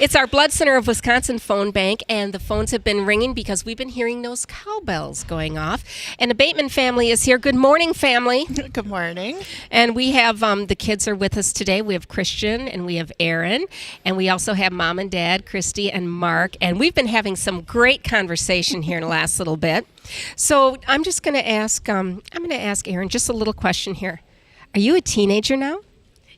It's our Blood Center of Wisconsin phone bank, and the phones have been ringing because we've been hearing those cowbells going off. And the Bateman family is here. Good morning, family. Good morning. And we have the kids are with us today. We have Christian and we have Ayren, and we also have Mom and Dad, Christy and Mark. And we've been having some great conversation here in the last little bit. So I'm just going to ask. I'm going to ask Ayren just a little question here. Are you a teenager now?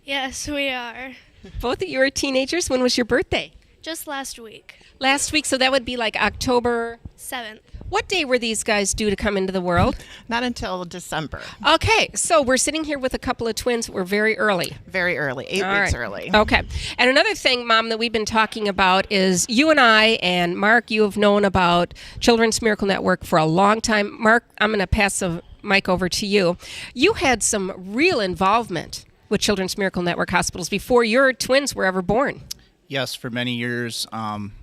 Yes, we are. Both of you are teenagers. When was your birthday? Just last week. Last week, so that would be like October 7th. What day were these guys due to come into the world? Not until December. Okay, so we're sitting here with a couple of twins. We're very early. Very early, 8 All weeks right. early. Okay. And another thing, Mom, that we've been talking about is you and I and Mark, you have known about Children's Miracle Network for a long time. Mark, I'm going to pass the mic over to you. You had some real involvement with Children's Miracle Network hospitals before your twins were ever born. Yes, for many years, I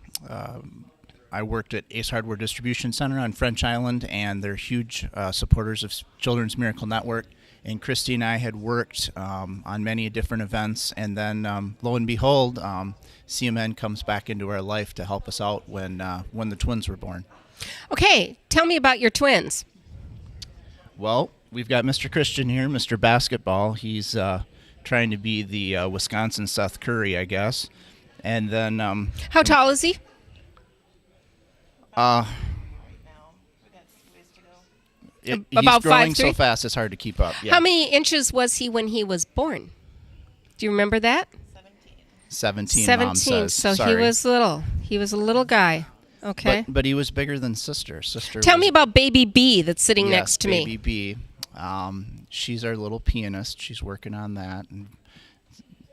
worked at Ace Hardware Distribution Center on French Island, and they're huge supporters of Children's Miracle Network. And Christy and I had worked on many different events, and then lo and behold, CMN comes back into our life to help us out when the twins were born. Okay, tell me about your twins. Well, we've got Mr. Christian here, Mr. Basketball. He's trying to be the Wisconsin Seth Curry, I guess. And then how tall is he? He's About growing 5'3"? so fast it's hard to keep up. Yeah. How many inches was he when he was born? Do you remember that? 17. 17. Mom says. So Sorry. he was little. He was a little guy. Okay. But he was bigger than sister. Tell me about Baby B that's sitting next to Baby me. B. She's our little pianist. She's working on that,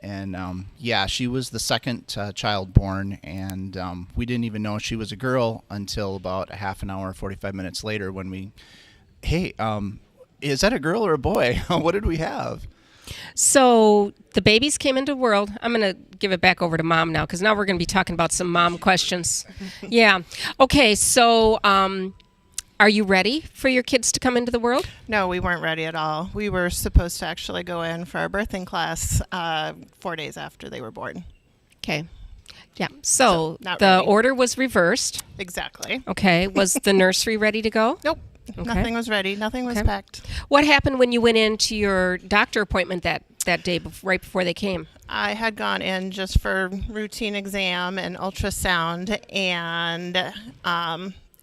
and she was the second child born, and we didn't even know she was a girl until about a half an hour, 45 minutes later when we, hey, is that a girl or a boy? What did we have? So the babies came into the world. I'm going to give it back over to Mom now because now we're going to be talking about some mom questions. Yeah. Okay, so are you ready for your kids to come into the world? No, we weren't ready at all. We were supposed to actually go in for our birthing class 4 days after they were born. Okay. Yeah. So not the ready. order was reversed. Exactly. Okay. Was the nursery ready to go? Nope. Okay. Nothing was ready. Nothing was Okay. packed. What happened when you went into your doctor appointment that day, right before they came? I had gone in just for routine exam and ultrasound, and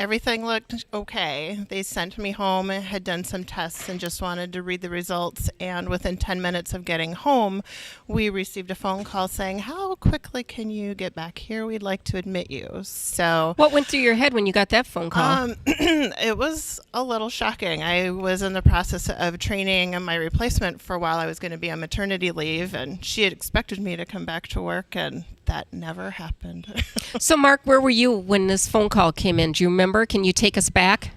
everything looked okay. They sent me home, had done some tests, and just wanted to read the results. And within 10 minutes of getting home, we received a phone call saying, "How quickly can you get back here? We'd like to admit you." So What went through your head when you got that phone call? it was a little shocking. I was in the process of training my replacement for while I was going to be on maternity leave, and she had expected me to come back to work, and that never happened. So, Mark, where were you when this phone call came in? Do you remember? Can you take us back?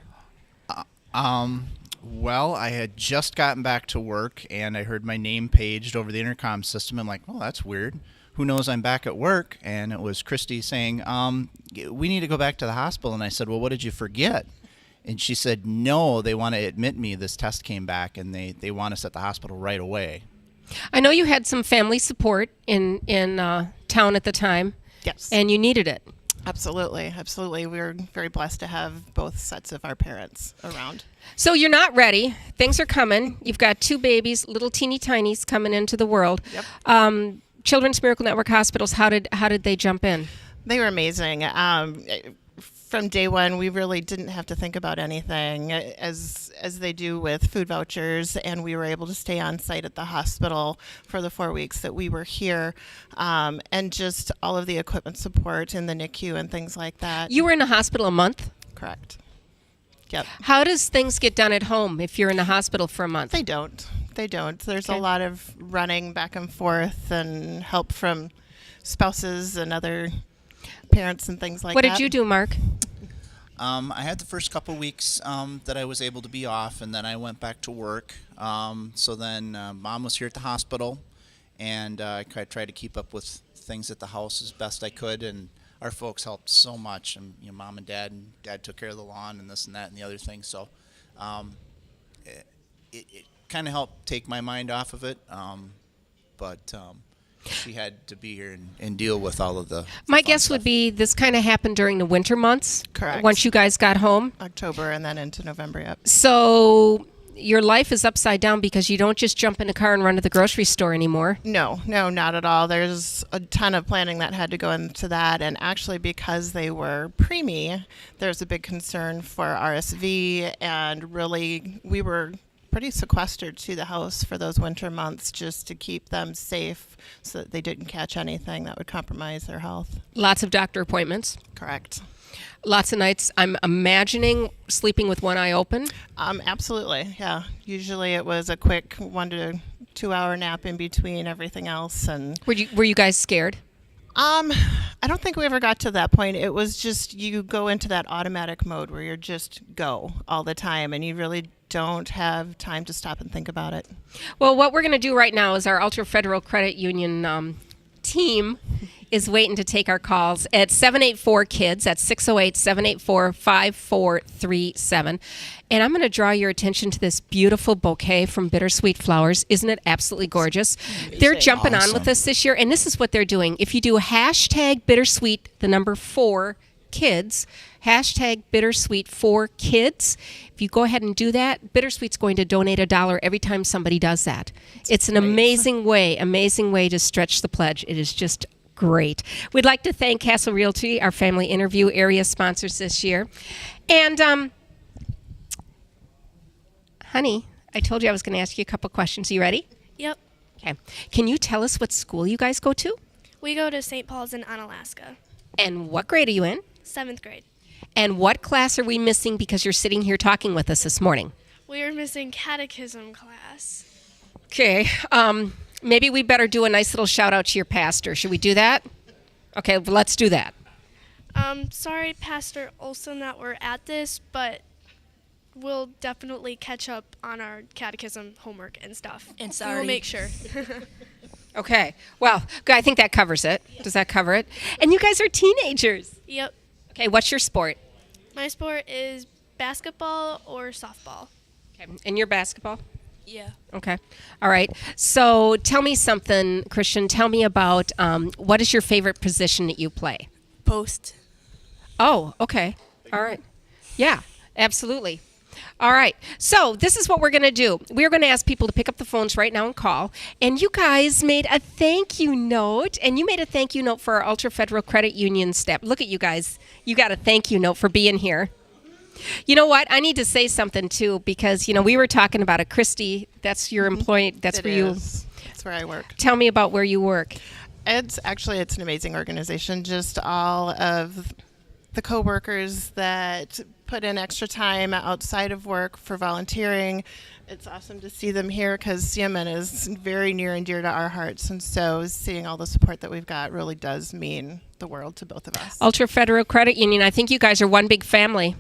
Well, I had just gotten back to work, and I heard my name paged over the intercom system. I'm like, oh, that's weird. Who knows I'm back at work? And it was Christy saying, we need to go back to the hospital. And I said, well, what did you forget? And she said, no, they want to admit me. This test came back, and they want us at the hospital right away. I know you had some family support in town at the time. Yes. And you needed it. Absolutely. Absolutely. We were very blessed to have both sets of our parents around. So you're not ready. Things are coming. You've got two babies, little teeny tinies coming into the world. Yep. Children's Miracle Network hospitals, how did they jump in? They were amazing. From day one, we really didn't have to think about anything as they do with food vouchers, and we were able to stay on site at the hospital for the 4 weeks that we were here, and just all of the equipment support in the NICU and things like that. You were in the hospital a month? Correct. Yep. How does things get done at home if you're in the hospital for a month? They don't. There's Okay. a lot of running back and forth and help from spouses and other parents and things like What that. did you do, Mark? I had the first couple weeks that I was able to be off, and then I went back to work. So then Mom was here at the hospital, and I tried to keep up with things at the house as best I could, and our folks helped so much. And Mom and Dad took care of the lawn and this and that and the other thing. So it kind of helped take my mind off of it. But she had to be here and deal with all of the My fun guess stuff. would be this kind of happened during the winter months. Correct. Once you guys got home. October and then into November. Yep. So your life is upside down because you don't just jump in a car and run to the grocery store anymore. No, not at all. There's a ton of planning that had to go into that. And actually, because they were preemie, there's a big concern for RSV. And really, we were pretty sequestered to the house for those winter months just to keep them safe so that they didn't catch anything that would compromise their health. Lots of doctor appointments. Correct. Lots of nights, I'm imagining, sleeping with one eye open. Absolutely, yeah. Usually it was a quick 1 to 2 hour nap in between everything else. And Were you guys scared? I don't think we ever got to that point. It was just you go into that automatic mode where you're just go all the time and you really don't have time to stop and think about it. Well, what we're going to do right now is our Ultra Federal Credit Union team is waiting to take our calls at 784-KIDS. That's 608-784-5437. And I'm going to draw your attention to this beautiful bouquet from Bittersweet Flowers. Isn't it absolutely gorgeous? They're jumping on with us this year, and this is what they're doing. If you do hashtag Bittersweet, the number 4 kids, hashtag Bittersweet 4 kids. If you go ahead and do that, Bittersweet's going to donate $1 every time somebody does that. It's an amazing way to stretch the pledge. It is just great. We'd like to thank Castle Realty, our family interview area sponsors this year. And, honey, I told you I was going to ask you a couple questions. Are you ready? Yep. Okay. Can you tell us what school you guys go to? We go to St. Paul's in Onalaska. And what grade are you in? 7th grade. And what class are we missing because you're sitting here talking with us this morning? We are missing catechism class. Okay. Maybe we better do a nice little shout out to your pastor. Should we do that? Okay, well, let's do that. Sorry, Pastor Olson, that we're at this, but we'll definitely catch up on our catechism homework and stuff. And We'll sorry. make sure. Okay. Well, good. I think that covers it. Does that cover it? And you guys are teenagers. Yep. Okay, what's your sport? My sport is basketball or softball. Okay. And your basketball? Yeah. Okay. All right. So tell me something, Christian. Tell me about what is your favorite position that you play? Post. Oh, okay. All right. Yeah, absolutely. All right. So this is what we're going to do. We're going to ask people to pick up the phones right now and call. And you guys made a thank you note. And you made a thank you note for our Ultra Federal Credit Union staff. Look at you guys. You got a thank you note for being here. You know what? I need to say something, too, because, we were talking about it. Christy, that's your employee. That's where you... That's where I work. Tell me about where you work. It's an amazing organization. Just all of the coworkers that put in extra time outside of work for volunteering. It's awesome to see them here because CMN is very near and dear to our hearts. And so seeing all the support that we've got really does mean the world to both of us. Ultra Federal Credit Union, I think you guys are one big family.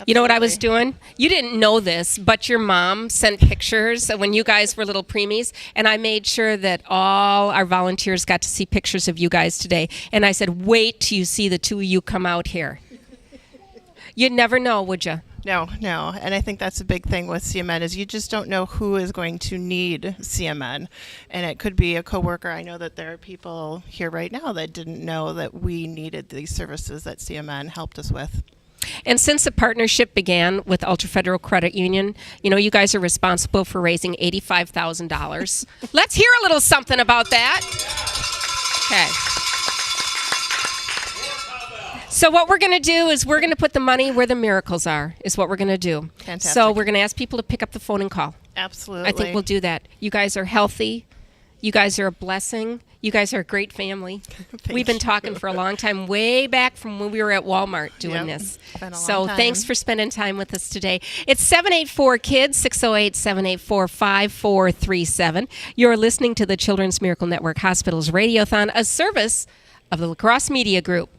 You know what I was doing? You didn't know this, but your mom sent pictures when you guys were little preemies, and I made sure that all our volunteers got to see pictures of you guys today. And I said, wait till you see the two of you come out here. You'd never know, would you? No. And I think that's a big thing with CMN is you just don't know who is going to need CMN. And it could be a coworker. I know that there are people here right now that didn't know that we needed these services that CMN helped us with. And since the partnership began with Ultra Federal Credit Union, you guys are responsible for raising $85,000. Let's hear a little something about that. Okay. So what we're going to do is we're going to put the money where the miracles are, is what we're going to do. Fantastic. So we're going to ask people to pick up the phone and call. Absolutely. I think we'll do that. You guys are healthy. You guys are a blessing. You guys are a great family. We've been talking for a long time, way back from when we were at Walmart doing this. Been a So long time. thanks for spending time with us today. It's 784-KIDS, 608-784-5437. You're listening to the Children's Miracle Network Hospital's Radiothon, a service of the La Crosse Media Group.